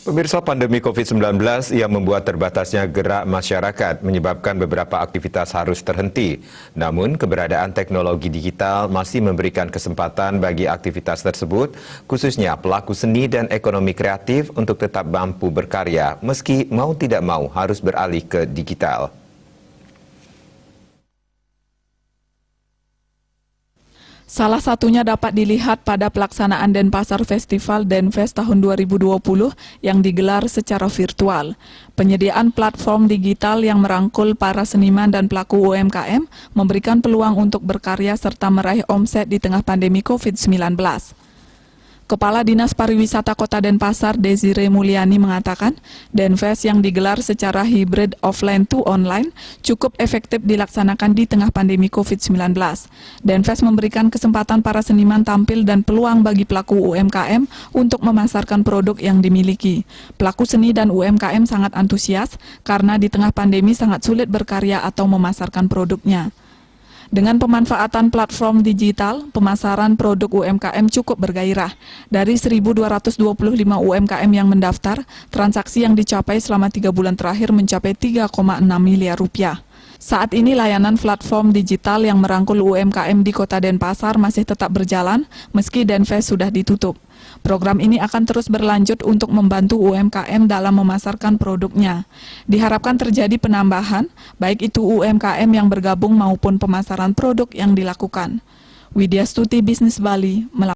Pemirsa, pandemi COVID-19 yang membuat terbatasnya gerak masyarakat menyebabkan beberapa aktivitas harus terhenti. Namun, keberadaan teknologi digital masih memberikan kesempatan bagi aktivitas tersebut, khususnya pelaku seni dan ekonomi kreatif untuk tetap mampu berkarya, meski mau tidak mau harus beralih ke digital. Salah satunya dapat dilihat pada pelaksanaan Denpasar Festival Denfest tahun 2020 yang digelar secara virtual. Penyediaan platform digital yang merangkul para seniman dan pelaku UMKM memberikan peluang untuk berkarya serta meraih omset di tengah pandemi COVID-19. Kepala Dinas Pariwisata Kota Denpasar, Desire Mulyani mengatakan, Denfest yang digelar secara hibrid offline to online cukup efektif dilaksanakan di tengah pandemi COVID-19. Denfest memberikan kesempatan para seniman tampil dan peluang bagi pelaku UMKM untuk memasarkan produk yang dimiliki. Pelaku seni dan UMKM sangat antusias karena di tengah pandemi sangat sulit berkarya atau memasarkan produknya. Dengan pemanfaatan platform digital, pemasaran produk UMKM cukup bergairah. Dari 1.225 UMKM yang mendaftar, transaksi yang dicapai selama 3 bulan terakhir mencapai 3,6 miliar rupiah. Saat ini layanan platform digital yang merangkul UMKM di Kota Denpasar masih tetap berjalan, meski Denfest sudah ditutup. Program ini akan terus berlanjut untuk membantu UMKM dalam memasarkan produknya. Diharapkan terjadi penambahan, baik itu UMKM yang bergabung maupun pemasaran produk yang dilakukan. Widya Stuti, Bisnis Bali, melaporkan.